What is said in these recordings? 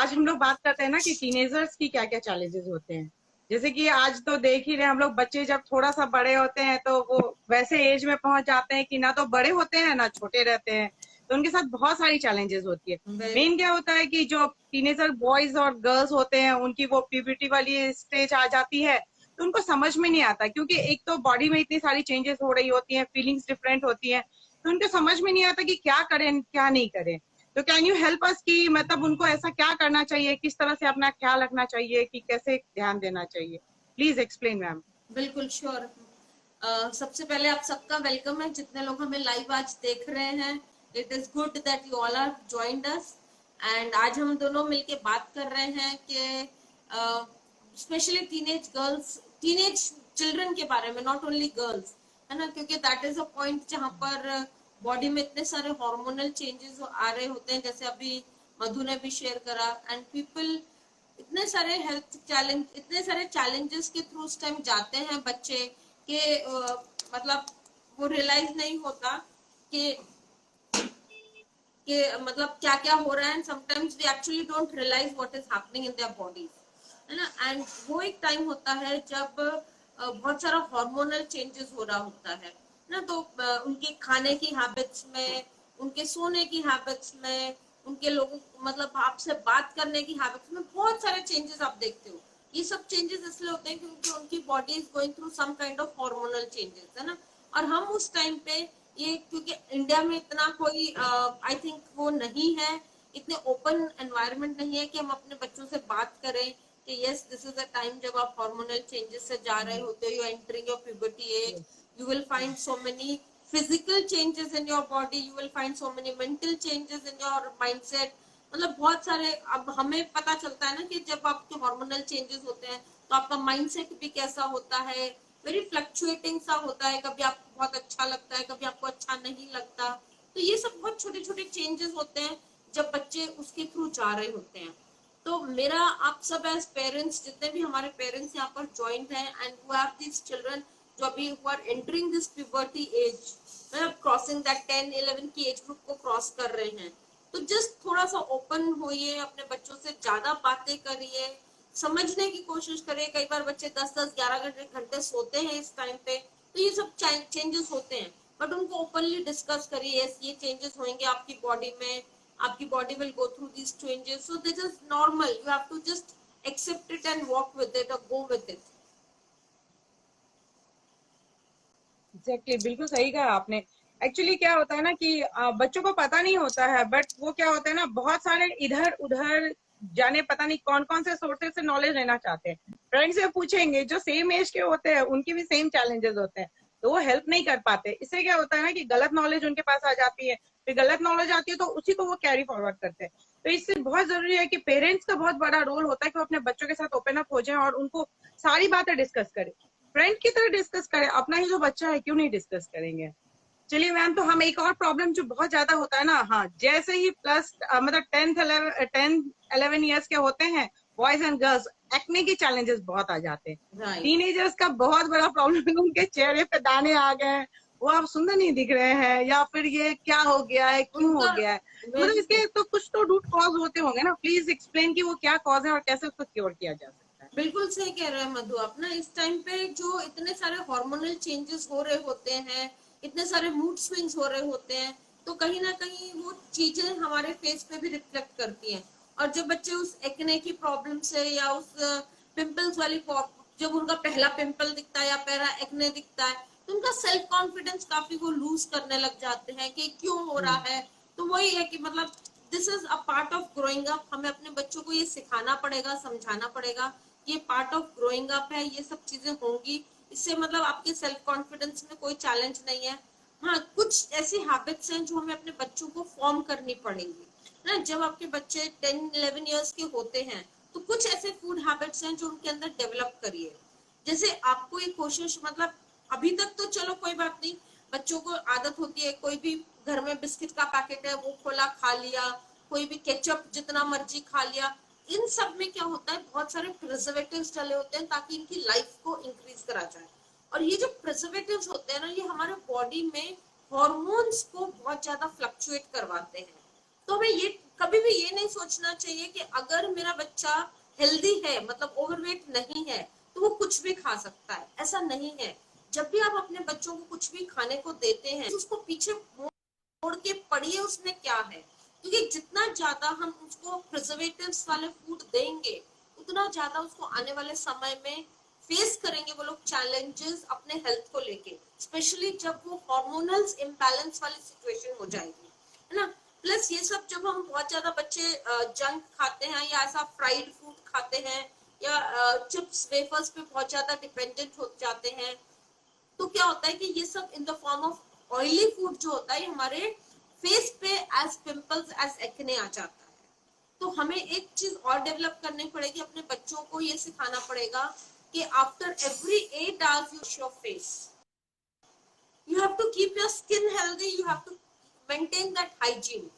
आज हम लोग बात करते हैं ना कि टीनेजर्स की क्या क्या चैलेंजेस होते हैं। जैसे कि आज तो देख ही रहे हैं हम लोग, बच्चे जब थोड़ा सा बड़े होते हैं तो वो वैसे एज में पहुंच जाते हैं कि ना तो बड़े होते हैं ना छोटे रहते हैं, तो उनके साथ बहुत सारी चैलेंजेस होती है। मेन क्या होता है कि जो टीनेजर बॉयज और गर्ल्स होते हैं उनकी वो प्यूबर्टी वाली स्टेज आ जाती है, तो उनको समझ में नहीं आता, क्योंकि एक तो बॉडी में इतनी सारी चेंजेस हो रही होती हैं, फीलिंग्स डिफरेंट होती हैं, तो उनको समझ में नहीं आता कि क्या करें क्या नहीं करें। तो कैन यू हेल्प अस कि मतलब उनको ऐसा क्या करना चाहिए, किस तरह से अपना ख्याल रखना चाहिए, कि कैसे ध्यान देना चाहिए? Please explain ma'am. बिल्कुल श्योर। सबसे पहले आप सबका वेलकम है, जितने लोग हमें लाइव आज देख रहे हैं। It is good that you all are joined us. And आज हम दोनों मिलके बात कर रहे हैं कि specially teenage girls, teenage children के बारे में, नॉट ओनली गर्ल्स, है ना, क्योंकि दैट इज अ पॉइंट जहां पर बॉडी में इतने सारे हार्मोनल चेंजेस आ रहे होते हैं, जैसे अभी मधु ने भी शेयर करा। एंड पीपल इतने सारे हेल्थ चैलेंज, इतने सारे चैलेंजेस के थ्रू उस टाइम जाते हैं बच्चे के, मतलब वो रियलाइज नहीं होता कि मतलब क्या क्या हो रहा है। And sometimes we actually don't realise what is happening in their bodies, है ना। एंड वो एक टाइम होता है जब बहुत सारा हार्मोनल चेंजेस हो रहा होता है ना। तो उनके खाने की हैबिट्स में, उनके सोने की हैबिट्स में, उनके लोगों मतलब आपसे बात करने की हैबिट्स में बहुत सारे चेंजेस आप देखते हो। ये सब चेंजेस इसलिए होते हैं क्योंकि उनकी body is going through some kind of hormonal changes, है ना। और हम उस टाइम पे ये, क्योंकि इंडिया में इतना कोई आई थिंक वो नहीं है, इतने ओपन एनवायरनमेंट नहीं है कि हम अपने बच्चों से बात करें कि yes this is a time जब आप हार्मोनल चेंजेस से जा रहे होते हो, you entering your puberty as, you will find so many physical changes in your body, you will find so many mental changes in your mindset। मतलब बहुत सारे, अब हमें पता चलता है ना कि जब आपके हार्मोनल चेंजेस होते हैं तो आपका माइंडसेट भी कैसा होता है, वेरी फ्लक्चुएटिंग सा होता है। कभी आपको बहुत अच्छा लगता है, कभी आपको अच्छा नहीं लगता। तो ये सब बहुत छोटे छोटे चेंजेस होते हैं जब बच्चे उसके थ्रू जा रहे होते हैं। तो मेरा आप सब एज पेरेंट्स, जितने भी हमारे पेरेंट्स यहाँ पर ज्वाइंट हैं and who have this children जो अभी who are entering this puberty age, मतलब क्रॉसिंग दैट 10-11 की एज ग्रुप को क्रॉस कर रहे हैं, तो जस्ट थोड़ा सा ओपन होइए, अपने बच्चों से ज्यादा बातें करिए, समझने की कोशिश करिए। कई बार बच्चे 10-10 11 घंटे सोते हैं इस टाइम पे, तो ये सब चेंजेस होते हैं, बट उनको ओपनली डिस्कस करिए। यस ये चेंजेस होंगे आपकी बॉडी में, आपकी body will go through this changes, so this is normal, you have to just accept it and walk with it or go with it। Exactly, बिल्कुल सही कहा आपने। एक्चुअली क्या होता है ना कि बच्चों को पता नहीं होता है, बट वो क्या होता है ना, बहुत सारे इधर उधर जाने, पता नहीं कौन कौन से सोर्सेज से नॉलेज लेना चाहते हैं। फ्रेंड्स से पूछेंगे, जो सेम एज के होते हैं उनकी भी सेम चैलेंजेस होते हैं, तो वो हेल्प नहीं कर पाते। इससे क्या होता है ना कि गलत नॉलेज उनके पास आ जाती है, फिर गलत नॉलेज आती है तो उसी को वो कैरी फॉरवर्ड करते हैं। तो इससे बहुत जरूरी है कि पेरेंट्स का बहुत बड़ा रोल होता है कि वो अपने बच्चों के साथ ओपन अप हो जाए और उनको सारी बातें डिस्कस करें, फ्रेंड की तरह डिस्कस करें। अपना ही जो बच्चा है क्यों नहीं डिस्कस करेंगे। चलिए मैम, तो हम एक और प्रॉब्लम जो बहुत ज्यादा होता है ना, हाँ, जैसे ही प्लस मतलब 10-11 ईयर्स के होते हैं बॉयज एंड गर्ल्स, एक्ने की चैलेंजेस बहुत आ जाते हैं। राइट। टीनेजर्स का बहुत बड़ा प्रॉब्लम है, उनके चेहरे पे दाने आ गए हैं, वो आप सुंदर नहीं दिख रहे हैं, या फिर ये क्या हो गया है, क्यों हो उनका गया है। मतलब वेरी इसके तो कुछ तो रूट कॉज होते होंगे ना, प्लीज एक्सप्लेन कि वो क्या कॉज है और कैसे उसको क्योर किया जा सकता है। बिल्कुल सही कह रहे हैं मधु आप ना। इस टाइम पे जो इतने सारे हार्मोनल चेंजेस हो रहे होते हैं, इतने सारे मूड स्विंग्स हो रहे होते हैं, तो कहीं ना कहीं वो चीजें हमारे फेस पे भी रिफ्लेक्ट करती हैं। और जब बच्चे उस एक्ने की प्रॉब्लम से या उस पिंपल्स वाली, जब उनका पहला पिंपल दिखता है या पहला एक्ने दिखता है, तो उनका सेल्फ कॉन्फिडेंस काफी वो लूज करने लग जाते हैं कि क्यों हो रहा है। तो वही है कि मतलब this is a part of growing up. हमें अपने बच्चों को ये सिखाना पड़ेगा, समझाना पड़ेगा, ये पार्ट ऑफ ग्रोइंग अप है, ये सब चीजें होंगी। इससे मतलब आपके सेल्फ कॉन्फिडेंस में कोई चैलेंज नहीं है। हाँ, कुछ ऐसी हैबिट्स हैं जो हमें अपने बच्चों को फॉर्म करनी पड़ेंगी ना। जब आपके बच्चे 10-11 ईयर्स के होते हैं तो कुछ ऐसे फूड हैबिट्स हैं जो उनके अंदर डेवलप करिए। जैसे आपको ये कोशिश, मतलब अभी तक तो चलो कोई बात नहीं, बच्चों को आदत होती है, कोई भी घर में बिस्किट का पैकेट है वो खोला खा लिया, कोई भी केचप जितना मर्जी खा लिया। इन सब में क्या होता है, बहुत सारे प्रिजर्वेटिव्स डले होते हैं ताकि इनकी लाइफ को इंक्रीज करा जाए। और ये जो प्रिजर्वेटिव्स होते हैं ना, ये हमारे बॉडी में हॉर्मोन्स को बहुत ज्यादा फ्लक्चुएट करवाते हैं। तो हमें ये कभी भी ये नहीं सोचना चाहिए कि अगर मेरा बच्चा हेल्दी है, मतलब ओवरवेट नहीं है, तो वो कुछ भी खा सकता है। ऐसा नहीं है। जब भी आप अपने बच्चों को कुछ भी खाने को देते हैं, उसको पीछे मोड़ के पढ़िए उसमें क्या है, क्योंकि जितना ज्यादा हम उसको प्रिजर्वेटिव्स वाले फूड देंगे, उतना ज्यादा उसको आने वाले समय में फेस करेंगे वो लोग चैलेंजेस अपने हेल्थ को लेके, स्पेशली जब वो हार्मोनल इम्बैलेंस वाली सिचुएशन हो जाएगी, है ना। प्लस ये सब जब हम बहुत ज्यादा बच्चे जंक खाते हैं या ऐसा फ्राइड फूड खाते हैं या चिप्स वेफर्स पे बहुत ज्यादा डिपेंडेंट हो जाते हैं, तो क्या होता है कि ये सब in the form of oily food जो होता है हमारे फेस पे एज पिंपल्स एज एक्ने आ जाता है। तो हमें एक चीज और डेवलप करनी पड़ेगी, अपने बच्चों को ये सिखाना पड़ेगा कि after every 8 hours you wash your face. You have to keep your skin healthy, you have to maintain that hygiene,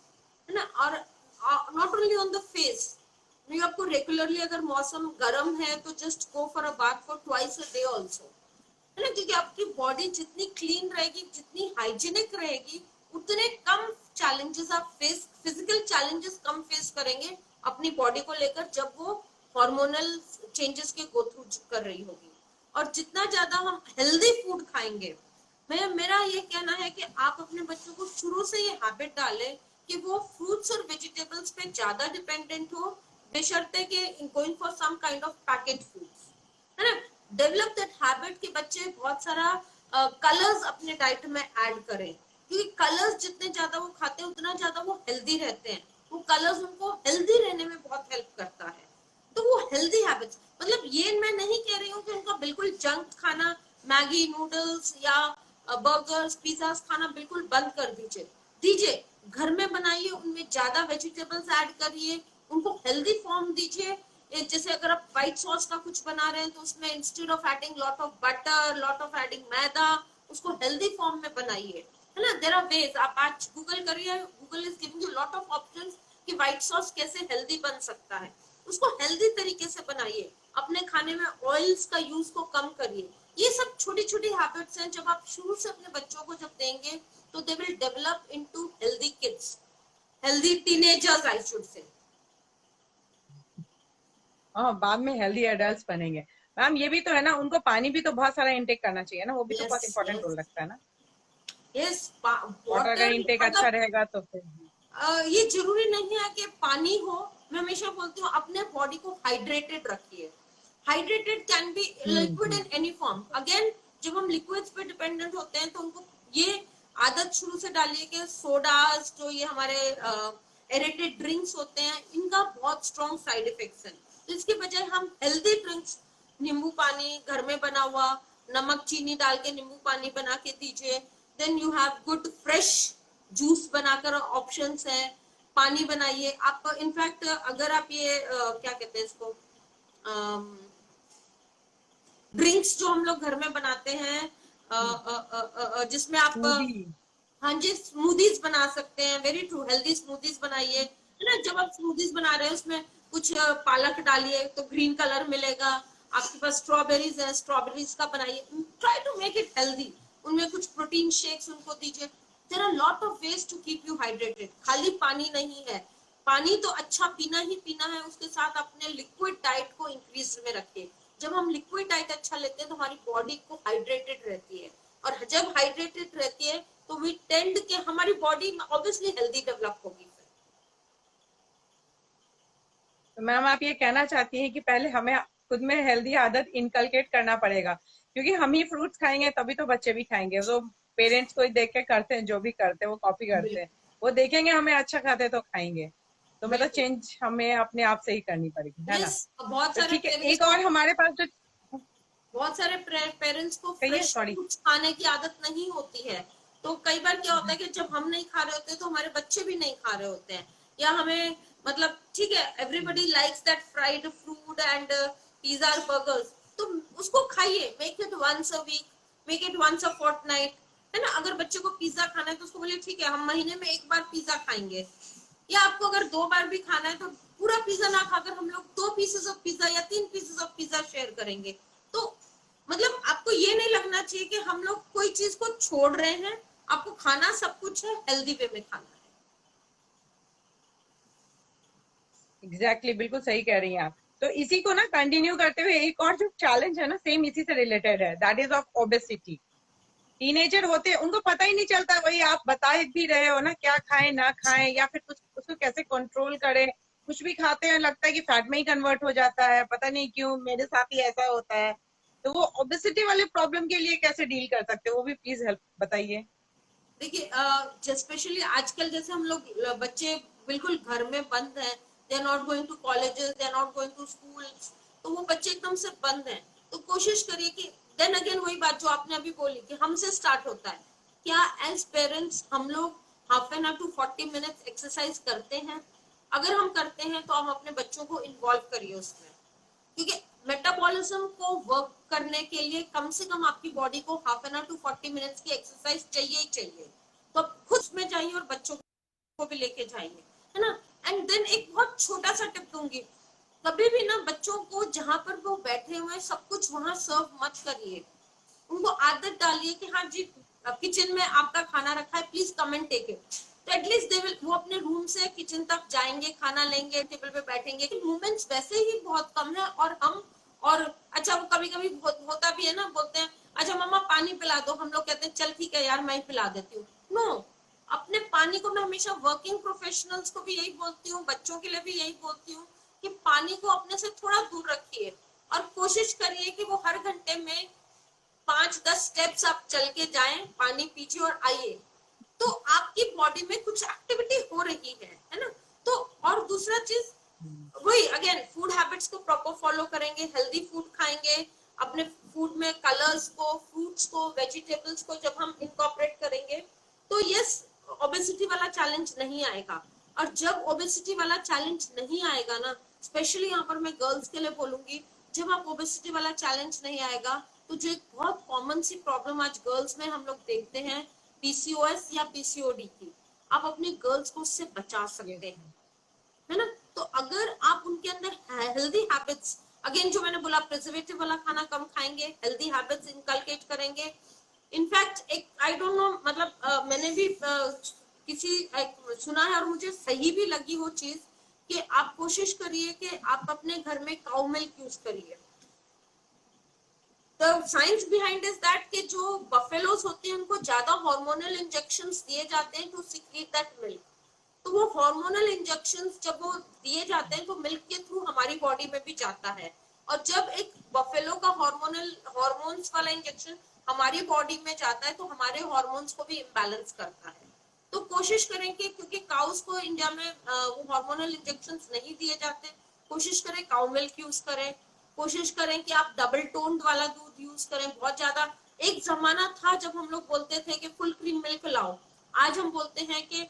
है ना। और not only on the face, you have to regularly, अगर मौसम गर्म है तो just go for a bath for twice a day also, है ना। क्योंकि आपकी बॉडी जितनी क्लीन रहेगी, जितनी हाइजीनिक रहेगी, उतने कम चैलेंजेस आप फेस, फिजिकल चैलेंजेस कम फेस करेंगे अपनी बॉडी को लेकर, जब वो हार्मोनल चेंजेस के गो थ्रू कर रही होगी। और जितना ज्यादा हम हेल्दी फूड खाएंगे, मेरा ये कहना है कि आप अपने बच्चों को शुरू से ये हैबिट डालें कि वो फ्रूट्स और वेजिटेबल्स पे ज्यादा डिपेंडेंट हो, बेशर्ते कि going for some kind of packet foods, है ना। डेवलप दैट हैबिट कि बच्चे बहुत सारा कलर्स अपने डाइट में ऐड करें, क्योंकि कलर्स जितने ज्यादा वो खाते हैं उतना ज्यादा वो हेल्दी रहते हैं। वो कलर्स उनको हेल्दी रहने में बहुत हेल्प करता है। तो वो हेल्दी हैबिट्स, मतलब ये मैं नहीं कह रही हूँ कि उनका बिल्कुल जंक खाना, मैगी नूडल्स या बर्गर्स पिज्जा खाना बिल्कुल बंद कर दीजिए। दीजिए, घर में बनाइए, उनमें ज्यादा वेजिटेबल्स ऐड करिए, उनको हेल्दी फॉर्म दीजिए। जैसे अगर आप व्हाइट सॉस का कुछ बना रहे हैं तो उसमें instead of adding lot of butter, lot of adding maida, उसको हेल्दी फॉर्म में बनाइए, है ना। देयर आर वेज, आप आज गूगल करिए, Google is giving you lot of options कि व्हाइट सॉस कैसे हेल्दी बन सकता है। उसको हेल्दी तरीके से बनाइए, अपने खाने में ऑयल्स का यूज को कम करिए। ये सब छोटी छोटी हैबिट्स हैं, जब आप शुरू से अपने बच्चों को जब देंगे तो they will develop into healthy kids, healthy teenagers I should say. हाँ, बाद में हेल्दी एडल्ट बनेंगे। मैम ये भी तो है ना, उनको पानी भी तो बहुत सारा इंटेक करना चाहिए ना, वो भी तो यस बहुत इंपॉर्टेंट यस रोल रखता है ना। यस, वाटर अगर वाटर इंटेक अच्छा मतलब रहेगा तो फिर ये जरूरी नहीं है कि पानी हो। मैं हमेशा बोलती हूँ अपने बॉडी को हाइड्रेटेड रखिए। Hydrated can be liquid in any form. Again, जब हम लिक्विड्स पे डिपेंडेंट होते हैं तो उनको ये आदत शुरू से डालिए कि सोडास, जो ये हमारे एरेटेड ड्रिंक्स होते हैं, इनका बहुत स्ट्रॉन्ग साइड इफेक्ट्स हैं। तो इसके बजाय हम हेल्दी ड्रिंक्स, नींबू पानी घर में बना हुआ, नमक चीनी डाल के नींबू पानी बना के दीजिए। Then you have good fresh juice बनाकर ऑप्शंस है। पानी बनाइए आप। इनफैक्ट अगर आप ये क्या कहते हैं इसको, ड्रिंक्स जो हम लोग घर में बनाते हैं, जिसमें आप स्मूदी। हाँ जी, स्मूदीज बना सकते हैं। वेरी ट्रू, हेल्दी स्मूदीज बनाइए, है ना। जब आप स्मूदीज बना रहे हैं उसमें कुछ पालक डालिए तो ग्रीन कलर मिलेगा। आपके पास स्ट्रॉबेरीज है, स्ट्रॉबेरीज का बनाइए। Try to make it healthy. उनमें कुछ प्रोटीन शेक्स उनको दीजिए। There are lot of ways to keep you hydrated. खाली पानी नहीं है, पानी तो अच्छा पीना ही पीना है, उसके साथ अपने लिक्विड डाइट को इंक्रीज में रखिए। जब हम लिक्विड डाइट अच्छा लेते हैं तो हमारी बॉडी को हाइड्रेटेड रहती है, और जब हाइड्रेटेड रहती है तो वी टेंड के हमारी बॉडी ऑब्वियसली हेल्दी डेवलप होगी। तो मैम आप ये कहना चाहती हैं कि पहले हमें खुद में हेल्दी आदत इनकलकेट करना पड़ेगा, क्योंकि हम ही फ्रूट्स खाएंगे तभी तो बच्चे भी खाएंगे। तो पेरेंट्स को ही देख के करते हैं, जो भी करते हैं वो कॉपी करते हैं, वो देखेंगे हमें अच्छा खाते तो खाएंगे। तो मतलब बिल्कुल, चेंज हमें अपने आप से ही करनी पड़ेगी, है ना। यस। बहुत तो सारे ठीक है, पेरेंट्स एक को और हमारे पास जो बहुत सारे पेरेंट्स को कहिए, फ्रेश सॉरी। फ्रूट्स खाने की आदत नहीं होती है। तो कई बार क्या होता है कि जब हम नहीं खा रहे होते तो हमारे बच्चे भी नहीं खा रहे होते हैं, या हमें मतलब ठीक है, everybody likes that fried food and pizza burgers, तो उसको खाइए। Make it once a week, make it once a fortnight, है ना। अगर बच्चे को पिज्जा खाना है तो उसको बोलिए ठीक है, हम महीने में एक बार पिज्जा खाएंगे। या आपको अगर 2 बार भी खाना है तो पूरा पिज्जा ना खाकर हम लोग 2 पीसेस ऑफ पिज्जा या 3 पीसेस ऑफ पिज्जा शेयर करेंगे। तो मतलब आपको ये नहीं लगना चाहिए कि हम लोग कोई चीज को छोड़ रहे हैं। आपको खाना सब कुछ है, हेल्दी वे में खाना है। एग्जैक्टली, बिल्कुल सही कह रही हैं आप। तो इसी को ना कंटिन्यू करते हुए एक और जो चैलेंज है ना, सेम इसी से रिलेटेड है, that is of obesity. Teenager होते हैं, उनको पता ही नहीं चलता, वही आप बता भी रहे हो ना, क्या खाएं ना खाएं या फिर कुछ उसको कैसे कंट्रोल करें। कुछ भी खाते हैं लगता है कि फैट में ही कन्वर्ट हो जाता है, पता नहीं क्यों मेरे साथ ही ऐसा होता है। तो वो ओबेसिटी वाले प्रॉब्लम के लिए कैसे डील कर सकते हैं, वो भी प्लीज हेल्प बताइए। देखिए स्पेशली आजकल जैसे हम लोग बच्चे बिल्कुल घर में बंद हैं, they are not going to colleges, they are not going to schools, तो वो बच्चे एकदम से बंद हैं। तो कोशिश करिए कि देन अगेन वही बात जो आपने अभी बोली कि हमसे स्टार्ट होता है। क्या एज पेरेंट्स हम लोग half an hour to 40 minutes exercise करते हैं? अगर हम करते हैं तो हम अपने बच्चों को इन्वॉल्व करिए उसमें, क्योंकि मेटाबॉलिज्म को वर्क करने के लिए कम से कम आपकी बॉडी को half an hour to 40 minutes की एक्सरसाइज चाहिए ही चाहिए। तो आप खुद में जाइए और बच्चों को भी लेके जाइए, है ना। एंड देन एक बहुत छोटा सा टिप दूंगी, कभी भी ना बच्चों को जहां पर वो बैठे हुए सब कुछ वहां सर्व मत करिए। उनको आदत डालिए कि हाँ जी किचन में आपका खाना रखा है, please come and take it. तो एटलीस्ट दे विल, वो अपने रूम से किचन तक जाएंगे, खाना लेंगे, टेबल पे बैठेंगे। मूवमेंट्स वैसे ही बहुत कम है और हम, और अच्छा वो कभी कभी होता भी है ना, बोलते हैं अच्छा मम्मा पानी पिला दो, हम लोग कहते हैं चल ठीक है यार मैं ही पिला देती हूँ। नो, अपने पानी को मैं हमेशा वर्किंग प्रोफेशनल्स को भी यही बोलती हूँ, बच्चों के लिए भी यही बोलती हूँ कि पानी को अपने से थोड़ा दूर रखिए और कोशिश करिए कि वो हर घंटे में 5-10 स्टेप्स आप चल के जाएं, पानी पीजिए और आइए। तो आपकी बॉडी में कुछ एक्टिविटी हो रही है ना। तो और दूसरा चीज वही अगेन फूड हैबिट्स को प्रॉपर फॉलो करेंगे, हेल्दी फूड खाएंगे, अपने फूड में कलर्स को, फ्रूट्स को, वेजिटेबल्स को जब हम इनकॉर्पोरेट करेंगे तो यस ओबेसिटी वाला चैलेंज नहीं आएगा। और जब ओबेसिटी वाला चैलेंज नहीं आएगा ना, स्पेशली यहाँ पर मैं गर्ल्स के लिए बोलूंगी, जब आप ओबेसिटी वाला चैलेंज नहीं आएगा तो जो एक बहुत कॉमन सी प्रॉब्लम आज गर्ल्स में हम लोग देखते हैं, पीसीओएस या पीसीओडी की, आप अपनी गर्ल्स को उससे बचा सकते यस। हैं, है ना। तो अगर आप उनके अंदर हेल्दी हैबिट्स, अगेन जो मैंने बोला प्रिजर्वेटिव वाला खाना कम खाएंगे, हेल्दी हैबिट्स इनकलकेट करेंगे। इनफैक्ट एक आई डोंट नो मतलब मैंने भी किसी सुना है और मुझे सही भी लगी वो चीज, कि आप कोशिश करिए कि आप अपने घर में काउ मिल्क यूज करिए। The science behind is that कि जो बफेलोज होते हैं उनको ज्यादा हार्मोनल इंजेक्शंस दिए जाते हैं टू सीक्रेट दैट मिल्क। तो वो हार्मोनल इंजेक्शंस जब वो दिए जाते हैं तो मिल्क के थ्रू हमारी बॉडी में भी जाता है। और जब एक बफेलो का हार्मोन्स वाला इंजेक्शन हमारी बॉडी में जाता है तो हमारे हार्मोन्स को भी इम्बैलेंस करता है। तो कोशिश करें कि क्योंकि काउस को इंडिया में वो हार्मोनल इंजेक्शंस नहीं दिए जाते, कोशिश करें काउ मिल्क यूज करें। कोशिश करें कि आप डबल टोन्ड वाला दूध यूज करें। बहुत ज्यादा एक जमाना था जब हम लोग बोलते थे कि फुल क्रीम मिल्क लाओ, आज हम बोलते हैं कि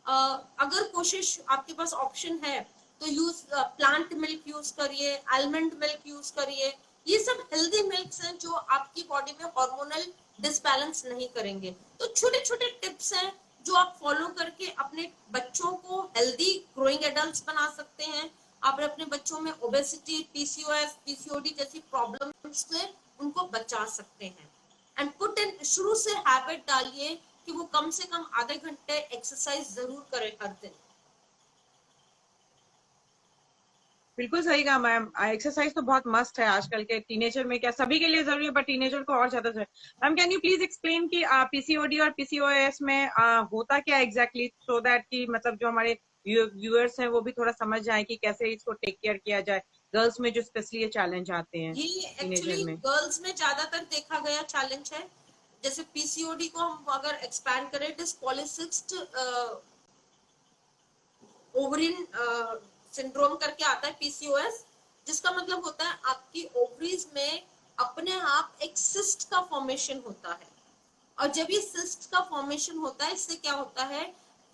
अगर कोशिश आपके पास ऑप्शन है तो यूज प्लांट मिल्क यूज करिए, आलमंड मिल्क यूज करिए। ये सब हेल्दी मिल्क्स हैं जो आपकी बॉडी में हार्मोनल डिसबैलेंस नहीं करेंगे। तो छोटे छोटे टिप्स हैं जो आप फॉलो करके अपने बच्चों को हेल्दी ग्रोइंग एडल्ट्स बना सकते हैं। आप अपने बच्चों में ओबेसिटी, पीसीओएस, पीसीओडी जैसी प्रॉब्लम्स से उनको बचा सकते हैं। एंड पुट इन शुरू से हैबिट डालिए कि वो कम से कम आधे घंटे एक्सरसाइज जरूर करें हर दिन। बिल्कुल सही कहा मैम, एक्सरसाइज तो बहुत मस्ट है आजकल के टीनेजर में, क्या सभी के लिए जरूरी है बट टीनेजर को और ज्यादा जरूरी है। Ma'am can you please explain कि पीसीओडी और पीसीओएस में होता क्या एग्जैक्टली, सो दैट कि मतलब जो हमारे व्यूअर्स हैं वो भी थोड़ा समझ जाए कि कैसे इसको टेक केयर किया जाए, गर्ल्स में जो स्पेशली ये चैलेंज आते हैं ये टीनेजर एक्चुअली में। गर्ल्स में ज्यादातर देखा गया चैलेंज है। जैसे पीसीओडी को हम अगर एक्सपैंड करें, इट इज पॉलीसिस्ट ओवरिन सिंड्रोम करके आता है पीसीओएस, जिसका मतलब होता है आपकी ओवरीज में अपने आप एक सिस्ट का फॉर्मेशन होता है। और जब ये सिस्ट का फॉर्मेशन होता है, इससे क्या होता है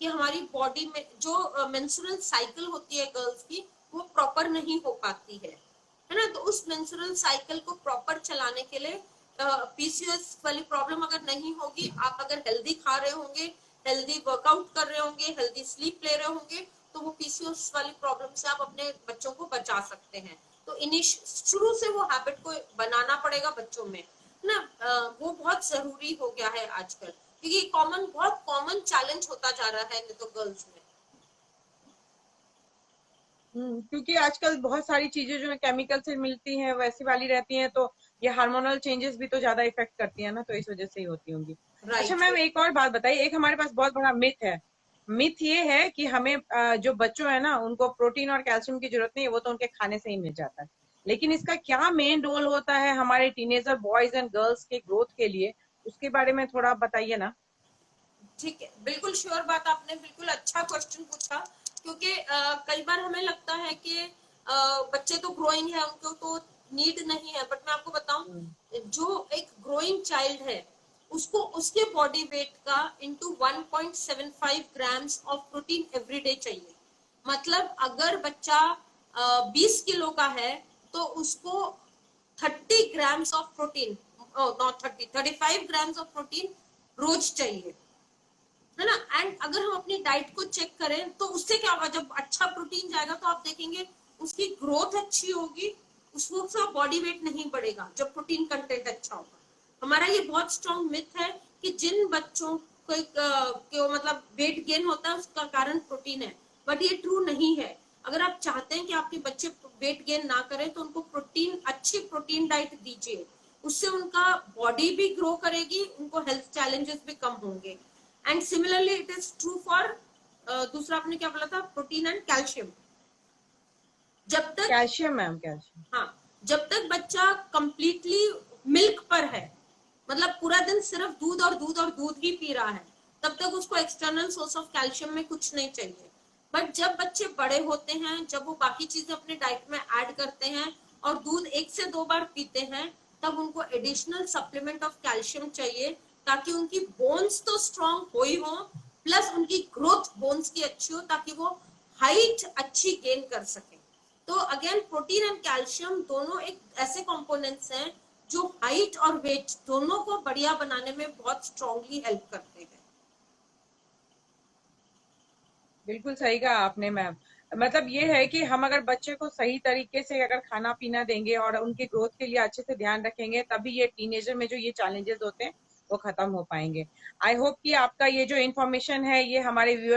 कि हमारी बॉडी में जो मेंस्ट्रुअल साइकिल होती है गर्ल्स की, वो प्रॉपर नहीं हो पाती है ना। तो उस मेंस्ट्रुअल साइकिल को प्रॉपर चलाने के लिए पीसीओएस वाली प्रॉब्लम अगर नहीं होगी, आप अगर हेल्दी खा रहे होंगे, हेल्दी वर्कआउट कर रहे होंगे, हेल्दी स्लीप ले रहे होंगे, तो वो पीसीओएस वाली प्रॉब्लम से आप अपने बच्चों को बचा सकते हैं। तो शुरू से वो हैबिट को बनाना पड़ेगा बच्चों में ना। वो बहुत जरूरी हो गया है आजकल, क्योंकि बहुत कॉमन चैलेंज होता जा रहा है नहीं तो गर्ल्स में। क्योंकि आजकल बहुत सारी चीजें जो है केमिकल से मिलती हैं वैसी वाली रहती हैं, तो ये हार्मोनल चेंजेस भी तो ज्यादा इफेक्ट करती है ना, तो इस वजह से ही होती होंगी। अच्छा राइट। मैम, एक और बात बताइए, एक हमारे पास बहुत बड़ा मिथ है। मिथ ये है कि हमें जो बच्चों है ना उनको प्रोटीन और कैल्शियम की जरूरत नहीं है, वो तो उनके खाने से ही मिल जाता है। लेकिन इसका क्या मेन रोल होता है हमारे टीनेजर बॉयज एंड गर्ल्स के ग्रोथ के लिए, उसके बारे में थोड़ा बताइए ना। ठीक है, बिल्कुल श्योर बात, आपने बिल्कुल अच्छा क्वेश्चन पूछा। क्योंकि कई बार हमें लगता है कि बच्चे तो ग्रोइंग है, उनको तो नीड नहीं है, बट मैं आपको हम्म। बताऊं, जो एक ग्रोइंग चाइल्ड है उसको उसके बॉडी वेट का into 1.75 grams of protein every day चाहिए। मतलब अगर बच्चा 20 किलो का है तो उसको 30 grams of protein, not 30, 35 grams of protein रोज चाहिए, है ना। एंड अगर हम अपनी डाइट को चेक करें तो उससे क्या होगा, जब अच्छा प्रोटीन जाएगा तो आप देखेंगे उसकी ग्रोथ अच्छी होगी, उसका बॉडी वेट नहीं बढ़ेगा जब प्रोटीन कंटेंट अच्छा होगा। हमारा ये बहुत स्ट्रॉन्ग मिथ है कि जिन बच्चों को मतलब वेट गेन होता है उसका कारण प्रोटीन है, बट ये ट्रू नहीं है। अगर आप चाहते हैं कि आपके बच्चे वेट गेन ना करें तो उनको प्रोटीन, अच्छी प्रोटीन डाइट दीजिए, उससे उनका बॉडी भी ग्रो करेगी, उनको हेल्थ चैलेंजेस भी कम होंगे। And similarly it is true for, दूसरा आपने क्या बोला था, प्रोटीन एंड कैल्शियम। जब तक, कैल्शियम मैम, कैल्शियम। हाँ, जब तक बच्चा कंप्लीटली मिल्क पर है, मतलब पूरा दिन सिर्फ दूध और दूध और दूध ही पी रहा है, तब तक उसको एक्सटर्नल सोर्स ऑफ कैल्शियम में कुछ नहीं चाहिए। बट जब बच्चे बड़े होते हैं, जब वो बाकी चीजें अपने डाइट में ऐड करते हैं और दूध 1 से 2 बार पीते हैं, तब उनको एडिशनल सप्लीमेंट ऑफ कैल्शियम चाहिए, ताकि उनकी बोन्स तो स्ट्रांग हो ही हो, प्लस उनकी ग्रोथ बोन्स की अच्छी हो, ताकि वो हाइट अच्छी गेन कर सके। तो अगेन प्रोटीन एंड कैल्शियम दोनों एक ऐसे कंपोनेंट्स हैं जो हाइट और वेट दोनों को बढ़िया बनाने में बहुत स्ट्रांगली हेल्प करते हैं। बिल्कुल सही कहा आपने मैम। मतलब ये है कि हम अगर बच्चे को सही तरीके से अगर खाना पीना देंगे और उनके ग्रोथ के लिए अच्छे से ध्यान रखेंगे, तभी ये टीनेजर में जो ये चैलेंजेस होते हैं वो खत्म हो पाएंगे। आई होप कि आपका ये जो इन्फॉर्मेशन है ये हमारे व्यूअर्स